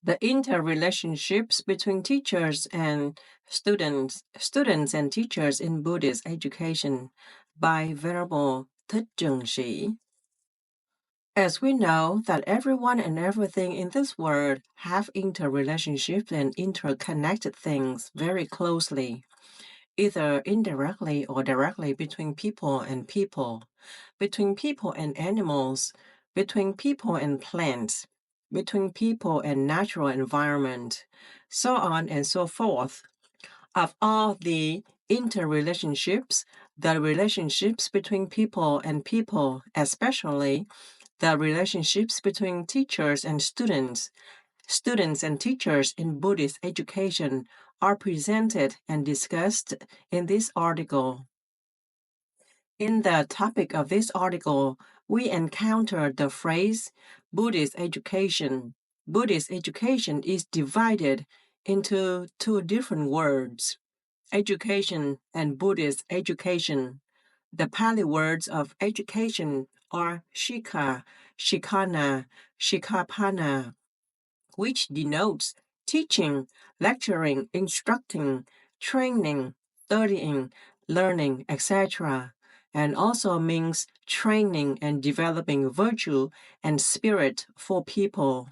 The interrelationships between teachers and students and teachers in Buddhist education by Venerable Shi. As we know that everyone and everything in this world have interrelationships and interconnected things very closely, either indirectly or directly between people and people, between people and animals, between people and plants, between people and natural environment, so on and so forth. Of all the interrelationships, the relationships between people and people, especially the relationships between teachers and students and teachers in Buddhist education are presented and discussed in this article. In the topic of this article, we encounter the phrase Buddhist education. Buddhist education is divided into two different words, education and Buddhist education. The Pali words of education are shikha, shikana, shikapana, which denotes teaching, lecturing, instructing, training, studying, learning, etc., and also means training and developing virtue and spirit for people.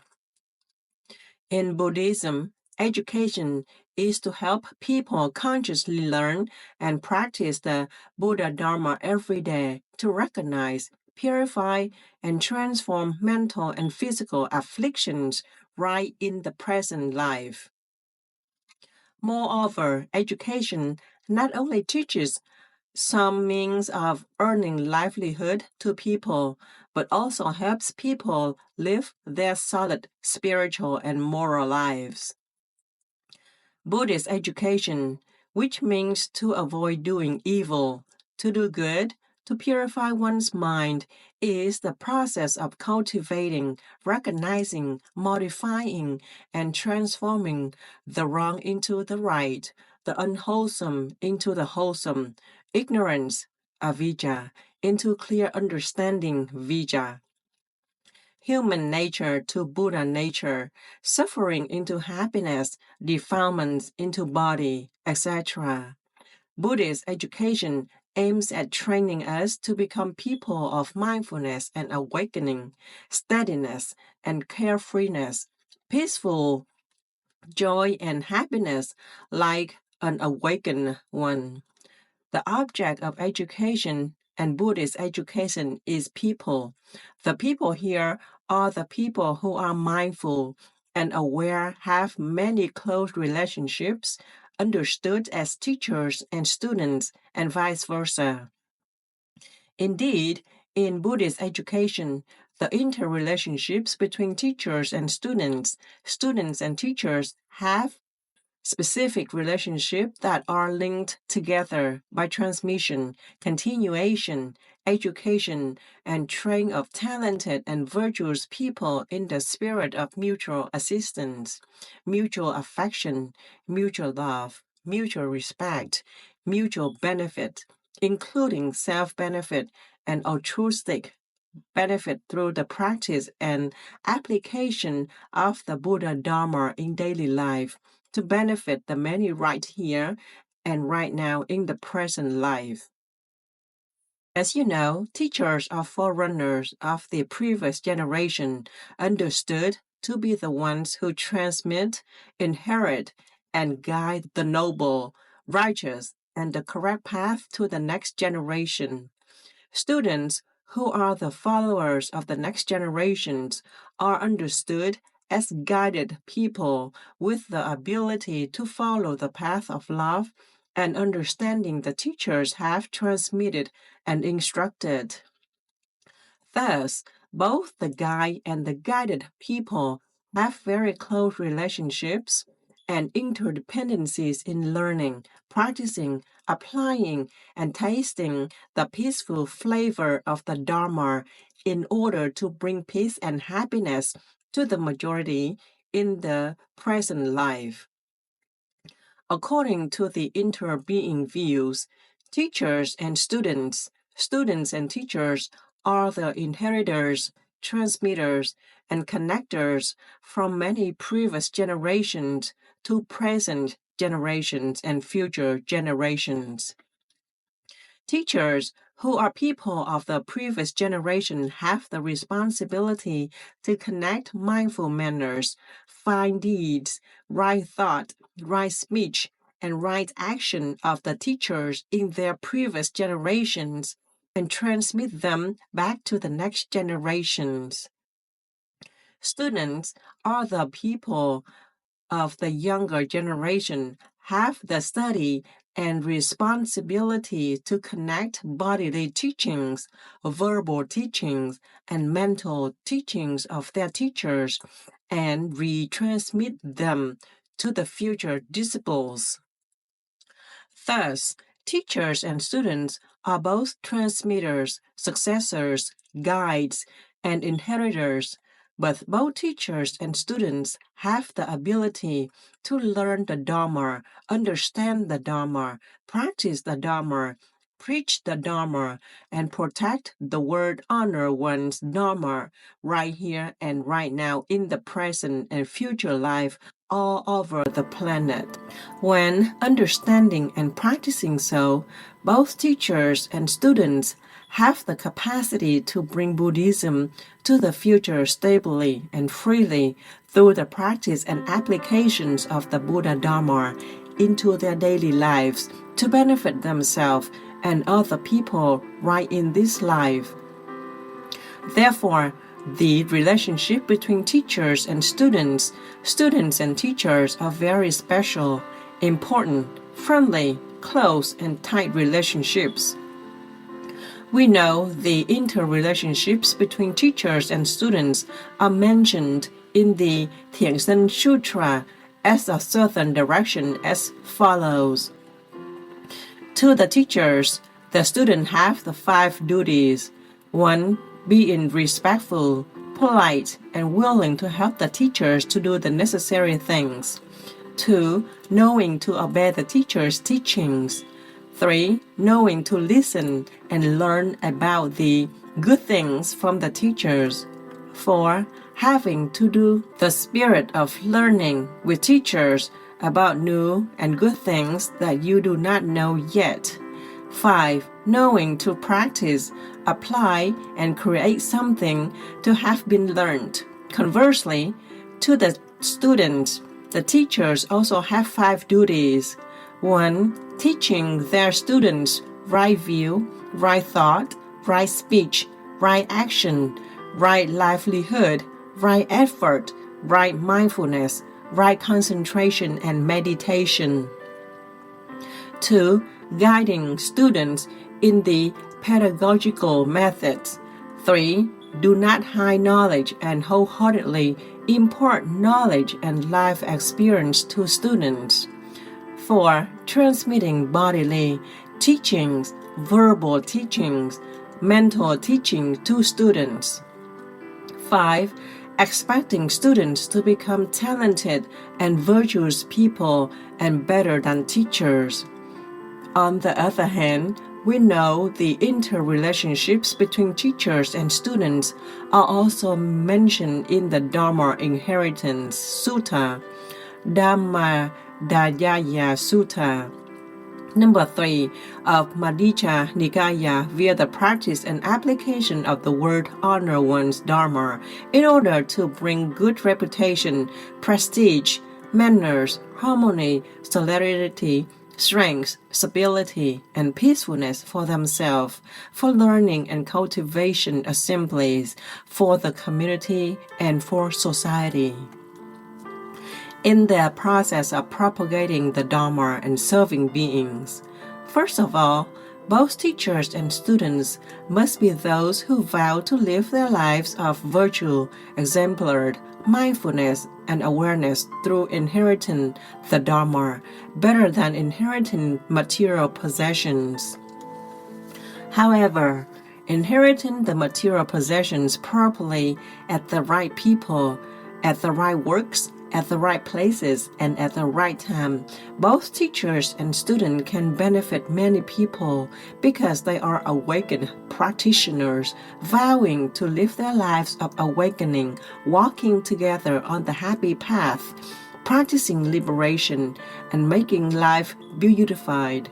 In Buddhism, education is to help people consciously learn and practice the Buddha Dharma every day to recognize, purify, and transform mental and physical afflictions right in the present life. Moreover, education not only teaches some means of earning livelihood to people, but also helps people live their solid spiritual and moral lives. Buddhist education, which means to avoid doing evil, to do good, to purify one's mind, is the process of cultivating, recognizing, modifying, and transforming the wrong into the right, the unwholesome into the wholesome, ignorance, avijja, into clear understanding, vijja, human nature to Buddha nature, suffering into happiness, defilements into body, etc. Buddhist education aims at training us to become people of mindfulness and awakening, steadiness and carefreeness, peaceful joy and happiness like an awakened one. The object of education and Buddhist education is people. The people here are the people who are mindful and aware, have many close relationships, understood as teachers and students, and vice versa. Indeed, in Buddhist education, the interrelationships between teachers and students and teachers have specific relationships that are linked together by transmission, continuation, education, and training of talented and virtuous people in the spirit of mutual assistance, mutual affection, mutual love, mutual respect, mutual benefit, including self-benefit and altruistic benefit through the practice and application of the Buddha Dharma in daily life to benefit the many right here and right now in the present life. As you know, teachers are forerunners of the previous generation, understood to be the ones who transmit, inherit, and guide the noble, righteous, and the correct path to the next generation. Students who are the followers of the next generations are understood as guided people with the ability to follow the path of love and understanding the teachers have transmitted and instructed. Thus, both the guide and the guided people have very close relationships and interdependencies in learning, practicing, applying, and tasting the peaceful flavor of the Dharma in order to bring peace and happiness to the majority in the present life. According to the interbeing views, teachers and students and teachers are the inheritors transmitters, and connectors from many previous generations to present generations and future generations. Teachers, who are people of the previous generation, have the responsibility to connect mindful manners, fine deeds, right thought, right speech, and right action of the teachers in their previous generations and transmit them back to the next generations. Students are the people of the younger generation have the study and responsibility to connect bodily teachings, verbal teachings, and mental teachings of their teachers and retransmit them to the future disciples. Thus, teachers and students are both transmitters, successors, guides, and inheritors, but both teachers and students have the ability to learn the Dharma, understand the Dharma, practice the Dharma, preach the Dharma, and protect the word honor one's Dharma right here and right now in the present and future life all over the planet. When understanding and practicing so, both teachers and students have the capacity to bring Buddhism to the future stably and freely through the practice and applications of the Buddha Dharma into their daily lives to benefit themselves and other people right in this life. Therefore, the relationship between teachers and students and teachers are very special, important, friendly, close, and tight relationships. We know the interrelationships between teachers and students are mentioned in the Tiansen Sutra as a certain direction as follows. To the teachers, the students have the 5 duties. 1. Being respectful, polite, and willing to help the teachers to do the necessary things. 2. Knowing to obey the teacher's teachings. 3. Knowing to listen and learn about the good things from the teachers. 4. Having to do the spirit of learning with teachers about new and good things that you do not know yet. 5. Knowing to practice, apply, and create something to have been learned. Conversely, to the students, the teachers also have 5 duties. 1. Teaching their students right view, right thought, right speech, right action, right livelihood, right effort, right mindfulness, right concentration and meditation. 2. Guiding students in the pedagogical methods. 3. Do not hide knowledge and wholeheartedly impart knowledge and life experience to students. 4. Transmitting bodily teachings, verbal teachings, mental teaching to students. 5. Expecting students to become talented and virtuous people and better than teachers. On the other hand, we know the interrelationships between teachers and students are also mentioned in the Dharma Inheritance Sutta, Dhamma Dhyaya Sutta, number 3 of Madhya Nikaya via the practice and application of the word honor one's Dharma in order to bring good reputation, prestige, manners, harmony, solidarity, strength, stability, and peacefulness for themselves, for learning and cultivation assemblies, for the community, and for society. In their process of propagating the Dharma and serving beings, first of all, both teachers and students must be those who vow to live their lives of virtue, exemplary, mindfulness, and awareness through inheriting the Dharma, better than inheriting material possessions. However, inheriting the material possessions properly at the right people, at the right works, at the right places and at the right time. Both teachers and students can benefit many people because they are awakened practitioners, vowing to live their lives of awakening, walking together on the happy path, practicing liberation, and making life beautified.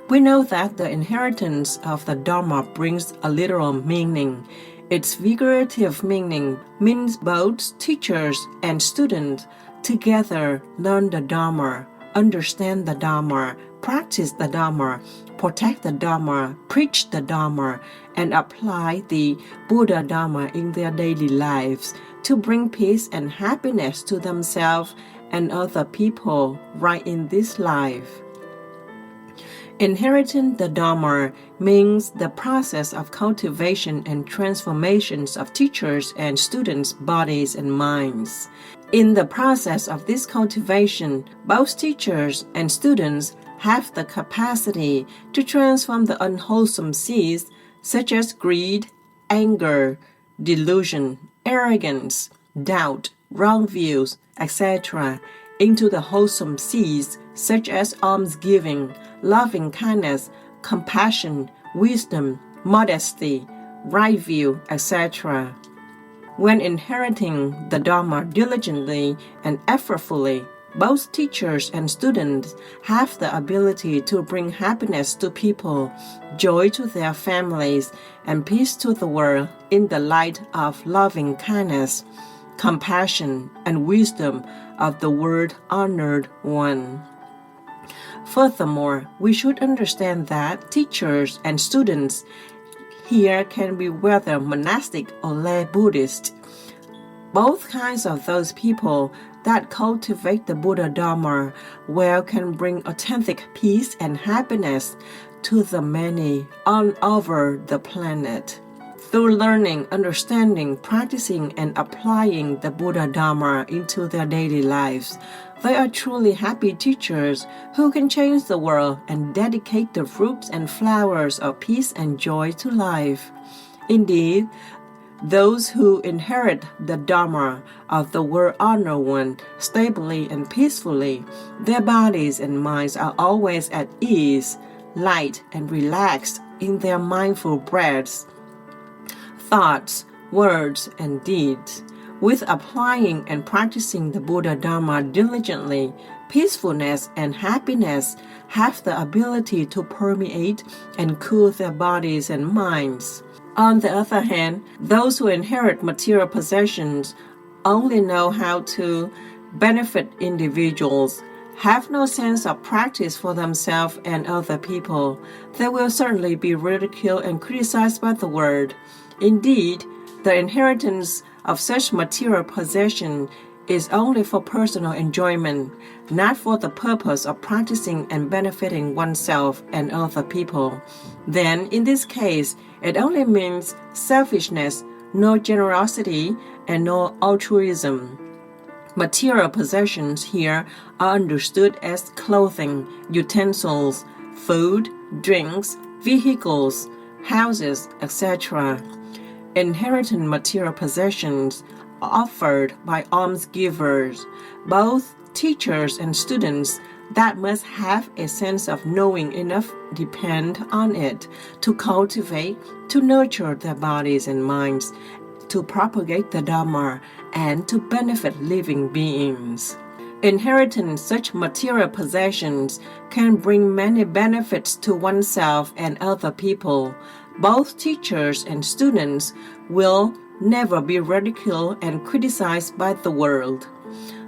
We know that the inheritance of the Dharma brings a literal meaning. Its figurative meaning means both teachers and students together learn the Dharma, understand the Dharma, practice the Dharma, protect the Dharma, preach the Dharma, and apply the Buddha Dharma in their daily lives to bring peace and happiness to themselves and other people right in this life. Inheriting the Dharma means the process of cultivation and transformations of teachers' and students' bodies and minds. In the process of this cultivation, both teachers and students have the capacity to transform the unwholesome seeds such as greed, anger, delusion, arrogance, doubt, wrong views, etc., into the wholesome seeds such as almsgiving, loving kindness, compassion, wisdom, modesty, right view, etc. When inheriting the Dharma diligently and effortfully, both teachers and students have the ability to bring happiness to people, joy to their families, and peace to the world in the light of loving kindness, compassion, and wisdom of the Word-honored One. Furthermore, we should understand that teachers and students here can be whether monastic or lay Buddhist. Both kinds of those people that cultivate the Buddha Dharma well can bring authentic peace and happiness to the many all over the planet. Through learning, understanding, practicing, and applying the Buddha Dharma into their daily lives, they are truly happy teachers who can change the world and dedicate the fruits and flowers of peace and joy to life. Indeed, those who inherit the Dharma of the Word-honored One stably and peacefully, their bodies and minds are always at ease, light, and relaxed in their mindful breaths, thoughts, words, and deeds. With applying and practicing the Buddha Dharma diligently, peacefulness and happiness have the ability to permeate and cool their bodies and minds. On the other hand, those who inherit material possessions only know how to benefit individuals, have no sense of practice for themselves and other people. They will certainly be ridiculed and criticized by the world. Indeed, the inheritance of such material possession is only for personal enjoyment, not for the purpose of practicing and benefiting oneself and other people. Then, in this case, it only means selfishness, no generosity, and no altruism. Material possessions here are understood as clothing, utensils, food, drinks, vehicles, houses, etc. Inheriting material possessions offered by almsgivers, both teachers and students that must have a sense of knowing enough depend on it to cultivate, to nurture their bodies and minds, to propagate the Dharma, and to benefit living beings. Inheriting such material possessions can bring many benefits to oneself and other people. Both teachers and students will never be ridiculed and criticized by the world.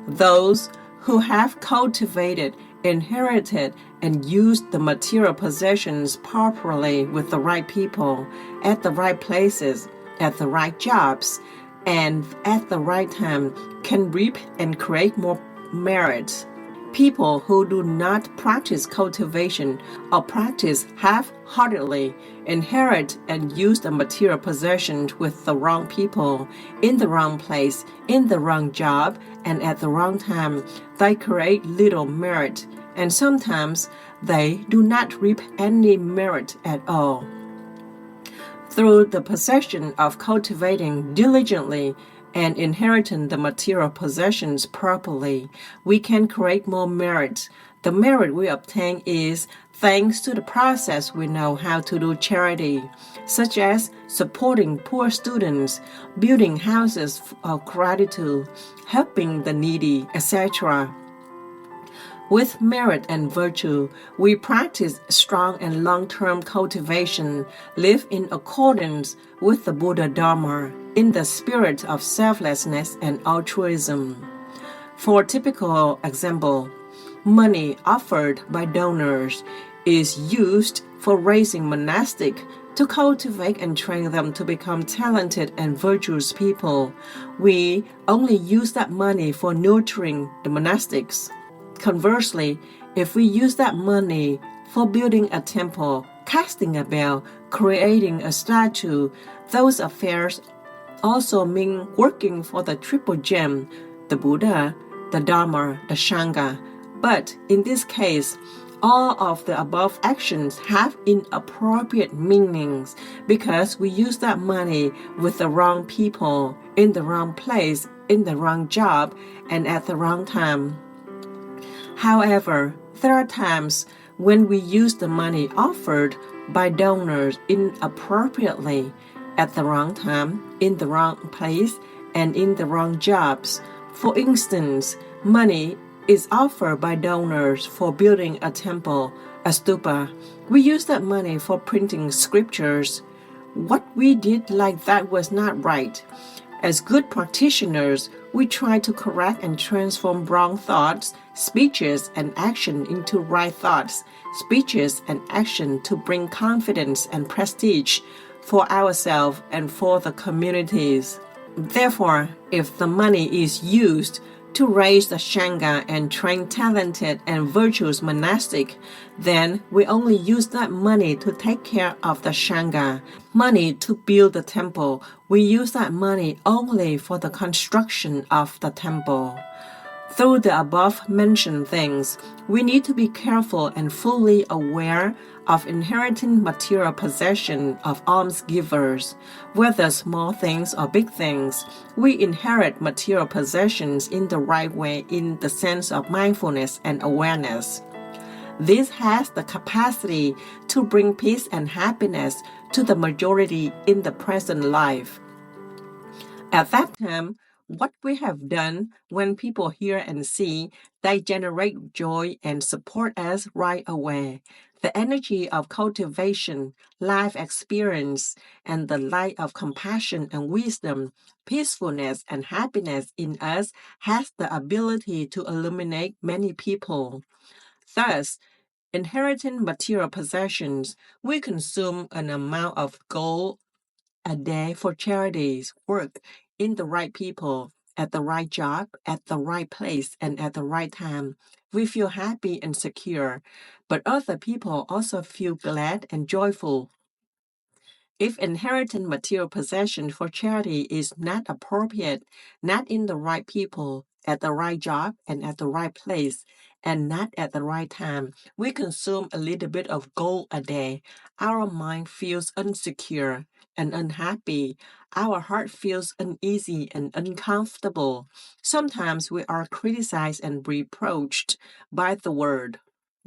Those who have cultivated, inherited, and used the material possessions properly with the right people, at the right places, at the right jobs, and at the right time can reap and create more merit. People who do not practice cultivation or practice half-heartedly, inherit and use the material possessions with the wrong people, in the wrong place, in the wrong job, and at the wrong time, they create little merit, and sometimes they do not reap any merit at all. Through the possession of cultivating diligently and inheriting the material possessions properly, we can create more merit. The merit we obtain is thanks to the process we know how to do charity, such as supporting poor students, building houses of gratitude, helping the needy, etc. With merit and virtue, we practice strong and long-term cultivation, live in accordance with the Buddha Dharma, in the spirit of selflessness and altruism. For a typical example, money offered by donors is used for raising monastic to cultivate and train them to become talented and virtuous people. We only use that money for nurturing the monastics. Conversely, if we use that money for building a temple, casting a bell, creating a statue, those affairs also mean working for the triple gem, the Buddha, the Dharma, the Sangha. But in this case, all of the above actions have inappropriate meanings because we use that money with the wrong people, in the wrong place, in the wrong job, and at the wrong time. However, there are times when we use the money offered by donors inappropriately, at the wrong time, in the wrong place, and in the wrong jobs. For instance, money is offered by donors for building a temple, a stupa. We use that money for printing scriptures. What we did like that was not right. As good practitioners, we try to correct and transform wrong thoughts, speeches, and action into right thoughts, speeches, and action to bring confidence and prestige for ourselves and for the communities. Therefore, if the money is used to raise the Sangha and train talented and virtuous monastic, then we only use that money to take care of the Sangha. Money to build the temple, we use that money only for the construction of the temple. Through the above-mentioned things, we need to be careful and fully aware of inheriting material possession of almsgivers. Whether small things or big things, we inherit material possessions in the right way in the sense of mindfulness and awareness. This has the capacity to bring peace and happiness to the majority in the present life. At that time, what we have done when people hear and see, they generate joy and support us right away. The energy of cultivation, life experience, and the light of compassion and wisdom, peacefulness and happiness in us has the ability to illuminate many people. Thus, inheriting material possessions, we consume an amount of gold a day for charities, work in the right people, at the right job, at the right place, and at the right time. We feel happy and secure, but other people also feel glad and joyful. If inheriting material possession for charity is not appropriate, not in the right people, at the right job, and at the right place, and not at the right time, we consume a little bit of gold a day. Our mind feels insecure and unhappy. Our heart feels uneasy and uncomfortable. Sometimes we are criticized and reproached by the world.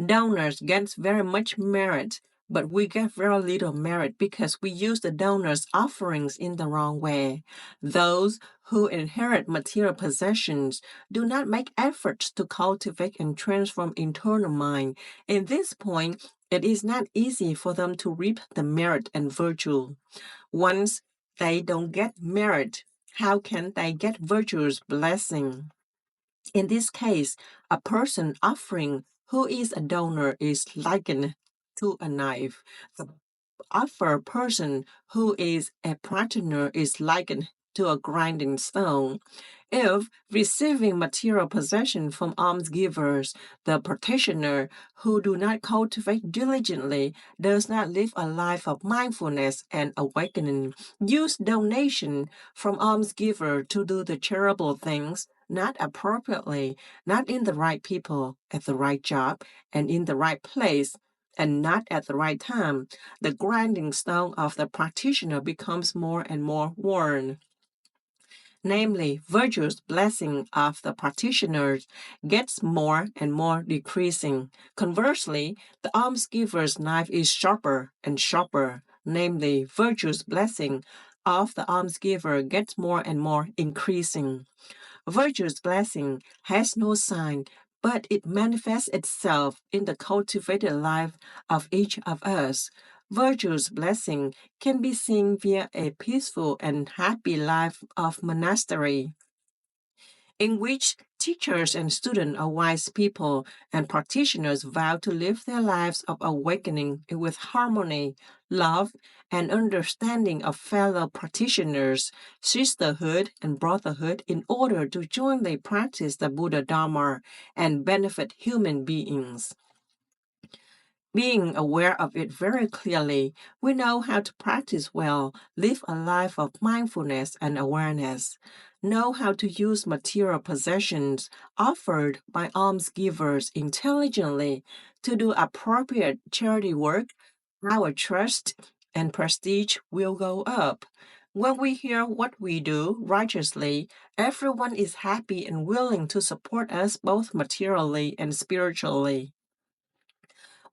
Donors get very much merit, but we get very little merit because we use the donors' offerings in the wrong way. Those who inherit material possessions do not make efforts to cultivate and transform internal mind. In this point, it is not easy for them to reap the merit and virtue. Once they don't get merit, how can they get virtuous blessing? In this case, a person offering who is a donor is likened to a knife. The offer person who is a partner is likened to a grinding stone. If receiving material possession from almsgivers, the practitioner who do not cultivate diligently does not live a life of mindfulness and awakening, use donation from almsgiver to do the charitable things, not appropriately, not in the right people, at the right job, and in the right place, and not at the right time, the grinding stone of the practitioner becomes more and more worn. namely virtuous blessing of the practitioners, gets more and more decreasing. Conversely, the almsgiver's knife is sharper and sharper, namely virtuous blessing of the almsgiver gets more and more increasing. Virtuous blessing has no sign, but it manifests itself in the cultivated life of each of us. Virtuous blessing can be seen via a peaceful and happy life of monastery, in which teachers and students are wise people and practitioners vow to live their lives of awakening with harmony, love, and understanding of fellow practitioners, sisterhood, and brotherhood in order to jointly practice the Buddha Dharma and benefit human beings. Being aware of it very clearly, we know how to practice well, live a life of mindfulness and awareness, know how to use material possessions offered by almsgivers intelligently to do appropriate charity work. Our trust and prestige will go up. When we hear what we do righteously, everyone is happy and willing to support us both materially and spiritually.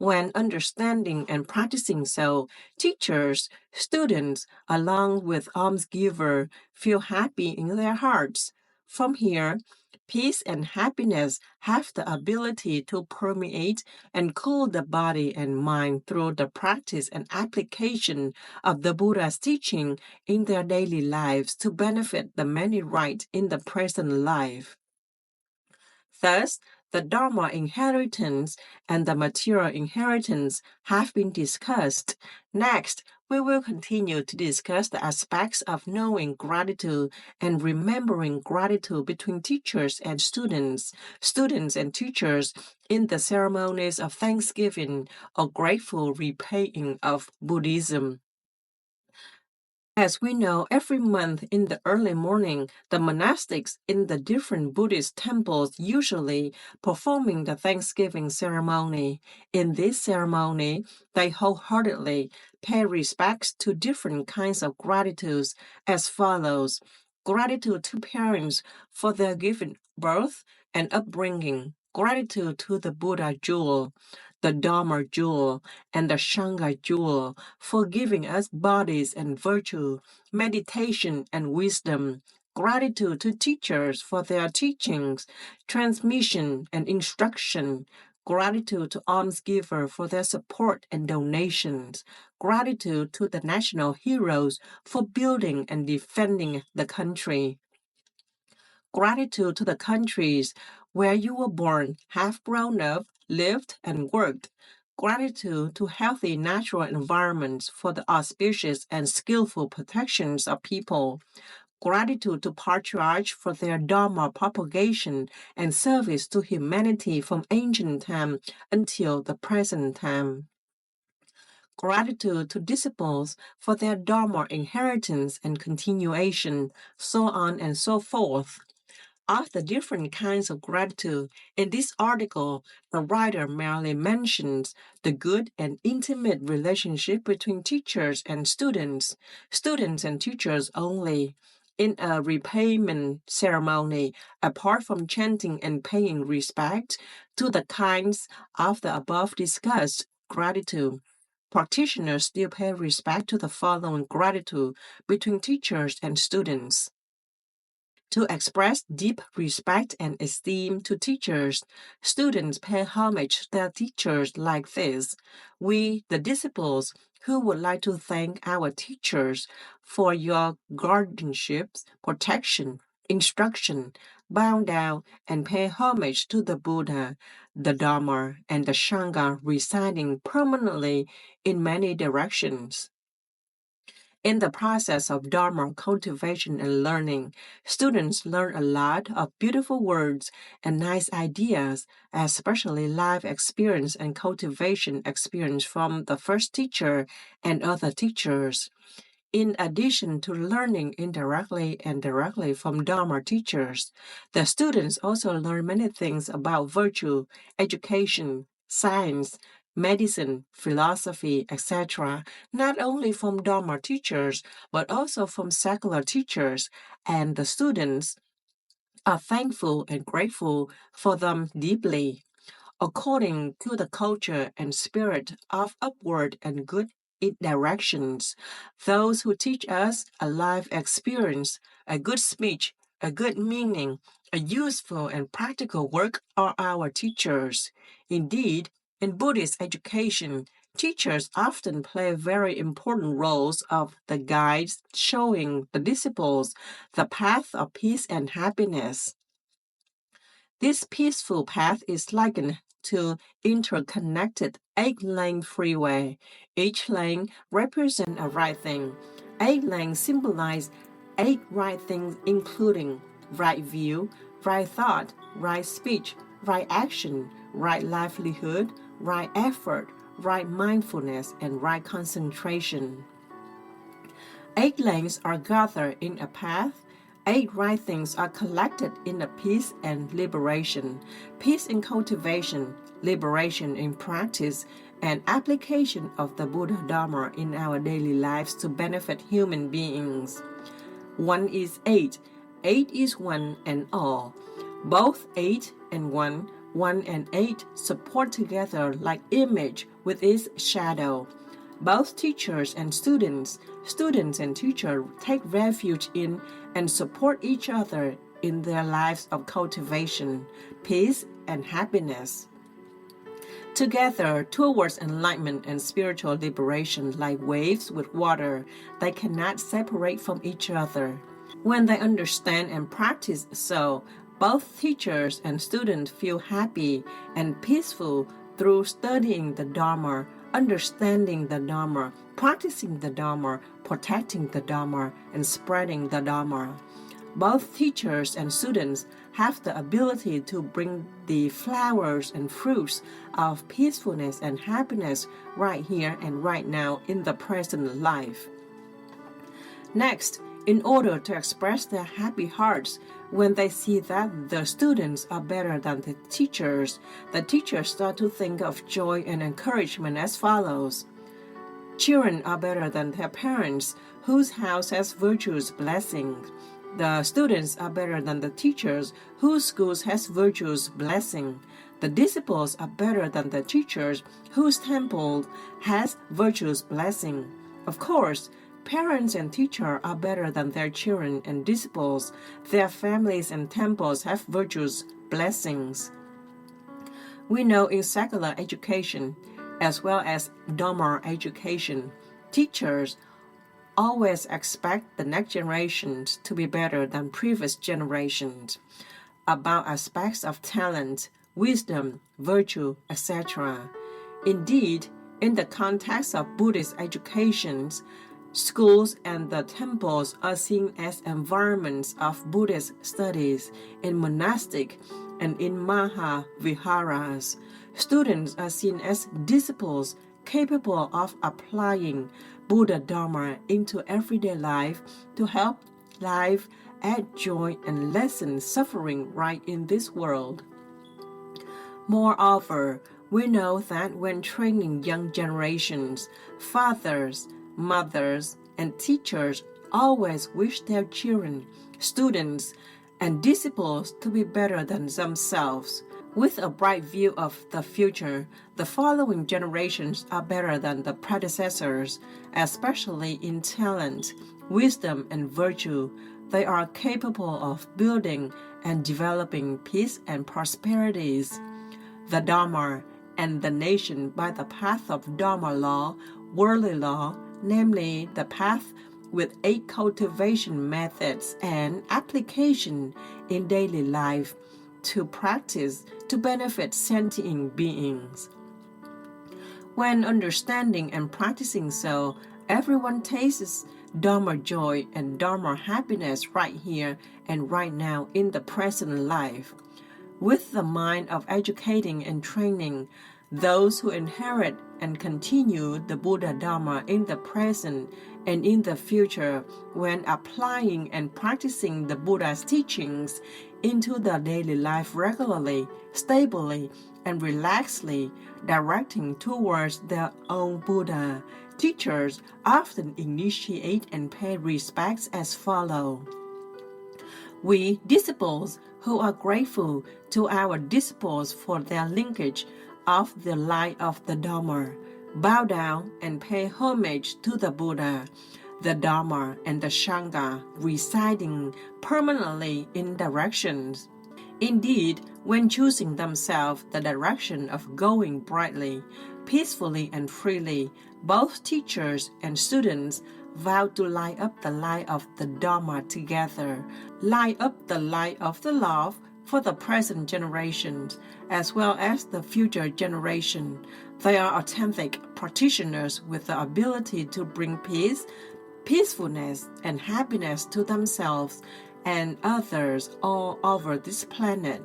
When understanding and practicing so, teachers, students, along with almsgiver, feel happy in their hearts. From here, peace and happiness have the ability to permeate and cool the body and mind through the practice and application of the Buddha's teaching in their daily lives to benefit the many right in the present life. Thus, the Dharma inheritance and the material inheritance have been discussed. Next, we will continue to discuss the aspects of knowing gratitude and remembering gratitude between teachers and students and teachers in the ceremonies of thanksgiving or grateful repaying of Buddhism. As we know, every month in the early morning, the monastics in the different Buddhist temples usually performing the Thanksgiving ceremony. In this ceremony, they wholeheartedly pay respects to different kinds of gratitudes as follows: gratitude to parents for their given birth and upbringing, gratitude to the Buddha jewel, the Dharma jewel, and the Sangha jewel for giving us bodies and virtue, meditation and wisdom, gratitude to teachers for their teachings, transmission and instruction, gratitude to almsgiver for their support and donations, gratitude to the national heroes for building and defending the country, gratitude to the countries where you were born, have grown up, lived, and worked. Gratitude to healthy natural environments for the auspicious and skillful protections of people. Gratitude to patriarchs for their Dharma propagation and service to humanity from ancient time until the present time. Gratitude to disciples for their Dharma inheritance and continuation, so on and so forth. Of the different kinds of gratitude, in this article, the writer merely mentions the good and intimate relationship between teachers and students and teachers only. In a repayment ceremony, apart from chanting and paying respect to the kinds of the above discussed gratitude, practitioners still pay respect to the following gratitude between teachers and students. To express deep respect and esteem to teachers, students pay homage to their teachers like this. We, the disciples, who would like to thank our teachers for your guardianship, protection, instruction, bow down and pay homage to the Buddha, the Dharma, and the Sangha residing permanently in many directions. In the process of Dharma cultivation and learning, students learn a lot of beautiful words and nice ideas, especially life experience and cultivation experience from the first teacher and other teachers. In addition to learning indirectly and directly from Dharma teachers, the students also learn many things about virtue, education, science, medicine, philosophy, etc., not only from Dharma teachers, but also from secular teachers, and the students are thankful and grateful for them deeply. According to the culture and spirit of upward and good directions, those who teach us a life experience, a good speech, a good meaning, a useful and practical work are our teachers. Indeed, in Buddhist education, teachers often play very important roles of the guides showing the disciples the path of peace and happiness. This peaceful path is likened to interconnected 8-lane freeway. Each lane represents a right thing. 8 lanes symbolize 8 right things including right view, right thought, right speech, right action, right livelihood, right effort, right mindfulness, and right concentration. 8 lanes are gathered in a path. 8 right things are collected in a peace and liberation. Peace in cultivation, liberation in practice, and application of the Buddha Dharma in our daily lives to benefit human beings. 1 is 8. 8 is 1 and all. Both 8 and 1, 1 and 8 support together like image with its shadow. Both teachers and students and teachers take refuge in and support each other in their lives of cultivation, peace, and happiness. Together, towards enlightenment and spiritual liberation, like waves with water, they cannot separate from each other. When they understand and practice so, both teachers and students feel happy and peaceful through studying the Dharma, understanding the Dharma, practicing the Dharma, protecting the Dharma, and spreading the Dharma. Both teachers and students have the ability to bring the flowers and fruits of peacefulness and happiness right here and right now in the present life. Next, in order to express their happy hearts when they see that the students are better than the teachers start to think of joy and encouragement as follows. Children are better than their parents, whose house has virtuous blessings. The students are better than the teachers, whose schools has virtuous blessing. The disciples are better than the teachers, whose temple has virtuous blessing. Of course, parents and teachers are better than their children and disciples. Their families and temples have virtuous blessings. We know in secular education, as well as Dharma education, teachers always expect the next generations to be better than previous generations about aspects of talent, wisdom, virtue, etc. Indeed, in the context of Buddhist educations, schools and the temples are seen as environments of Buddhist studies in monastic and in Mahaviharas. Students are seen as disciples capable of applying Buddha Dharma into everyday life to help life add joy and lessen suffering right in this world. Moreover, we know that when training young generations, fathers, mothers, and teachers always wish their children, students, and disciples to be better than themselves. With a bright view of the future, the following generations are better than the predecessors, especially in talent, wisdom, and virtue. They are capable of building and developing peace and prosperities. The Dharma and the nation by the path of Dharma law, worldly law, namely the path with 8 cultivation methods and application in daily life to practice to benefit sentient beings. When understanding and practicing so, everyone tastes Dharma joy and Dharma happiness right here and right now in the present life. With the mind of educating and training those who inherit and continue the Buddha Dharma in the present and in the future when applying and practicing the Buddha's teachings into their daily life regularly, stably, and relaxedly, directing towards their own Buddha. Teachers often initiate and pay respects as follows. We disciples who are grateful to our disciples for their linkage of the light of the Dharma, bow down and pay homage to the Buddha, the Dharma, and the Sangha residing permanently in directions. Indeed, when choosing themselves the direction of going brightly, peacefully, and freely, both teachers and students vow to light up the light of the Dharma together, light up the light of the love for the present generations as well as the future generation. They are authentic practitioners with the ability to bring peace, peacefulness, and happiness to themselves and others all over this planet.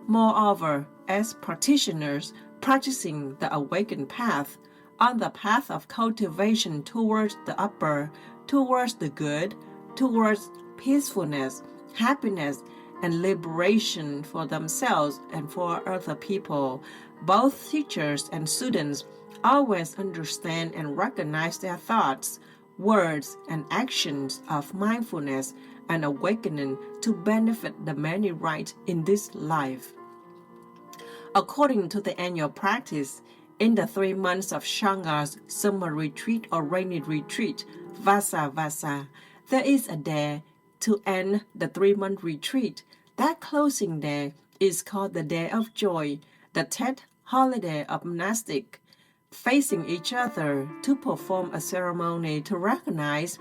Moreover, as practitioners practicing the awakened path, on the path of cultivation towards the upper, towards the good, towards peacefulness, happiness, and liberation for themselves and for other people, both teachers and students always understand and recognize their thoughts, words, and actions of mindfulness and awakening to benefit the many right in this life. According to the annual practice, in the 3 months of Sangha's summer retreat or rainy retreat, Vasa, there is a day to end the 3-month retreat. That closing day is called the Day of Joy, the 10th holiday of monastic, facing each other to perform a ceremony to recognize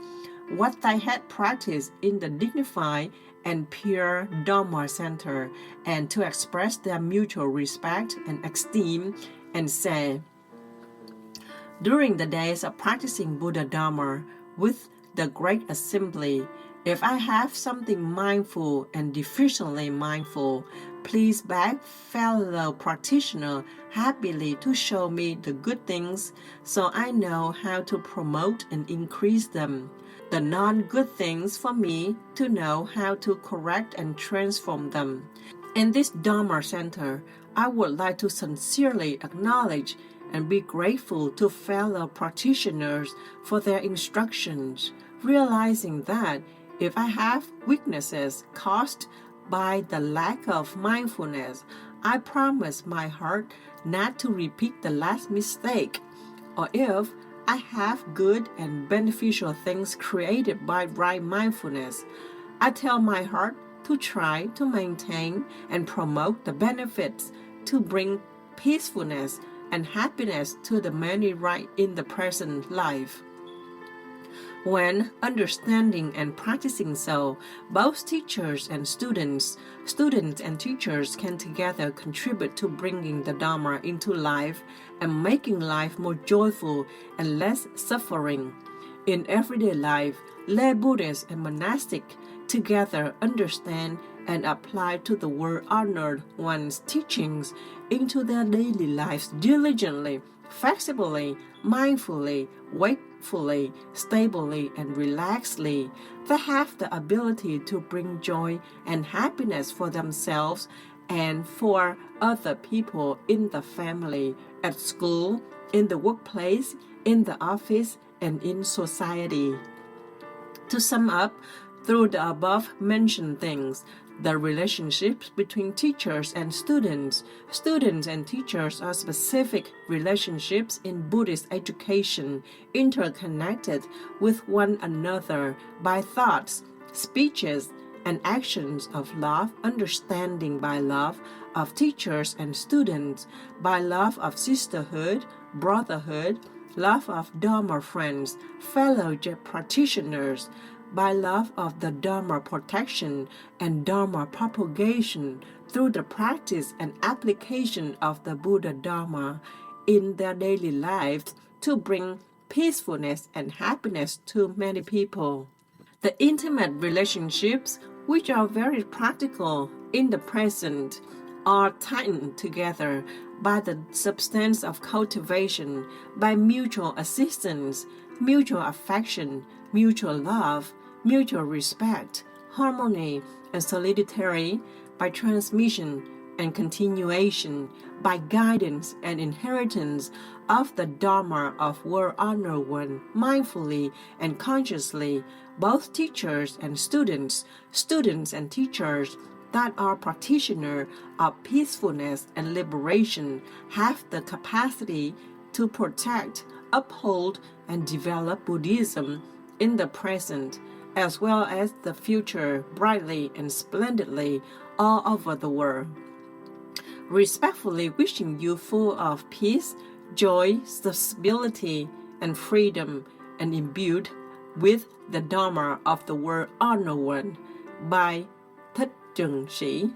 what they had practiced in the dignified and pure Dharma center and to express their mutual respect and esteem and say, during the days of practicing Buddha Dharma with the Great Assembly, if I have something mindful and deficiently mindful, please beg fellow practitioner happily to show me the good things so I know how to promote and increase them. The non-good things for me to know how to correct and transform them. In this Dharma Center, I would like to sincerely acknowledge and be grateful to fellow practitioners for their instructions, realizing that if I have weaknesses caused by the lack of mindfulness, I promise my heart not to repeat the last mistake. Or if I have good and beneficial things created by right mindfulness, I tell my heart to try to maintain and promote the benefits to bring peacefulness and happiness to the many right in the present life. When understanding and practicing so, both teachers and students and teachers can together contribute to bringing the Dharma into life and making life more joyful and less suffering. In everyday life, lay Buddhists and monastic together understand and apply to the world-honored one's teachings into their daily lives diligently, flexibly, mindfully, wakefully, stably, and relaxedly. They have the ability to bring joy and happiness for themselves and for other people in the family, at school, in the workplace, in the office, and in society. To sum up, through the above-mentioned things, the relationships between teachers and students and teachers are specific relationships in Buddhist education, interconnected with one another by thoughts, speeches, and actions of love, understanding by love of teachers and students, by love of sisterhood, brotherhood, love of Dharma friends, fellow practitioners, by love of the Dharma protection and Dharma propagation through the practice and application of the Buddha Dharma in their daily lives to bring peacefulness and happiness to many people. The intimate relationships, which are very practical in the present, are tightened together by the substance of cultivation, by mutual assistance, mutual affection, mutual love, mutual respect, harmony, and solidity, by transmission and continuation, by guidance and inheritance of the Dharma of World Honor One, mindfully and consciously, both teachers and students and teachers that are practitioners of peacefulness and liberation have the capacity to protect, uphold, and develop Buddhism in the present as well as the future brightly and splendidly all over the world. Respectfully wishing you full of peace, joy, stability, and freedom, and imbued with the Dharma of the World Honor One by Thích Trừng Sĩ.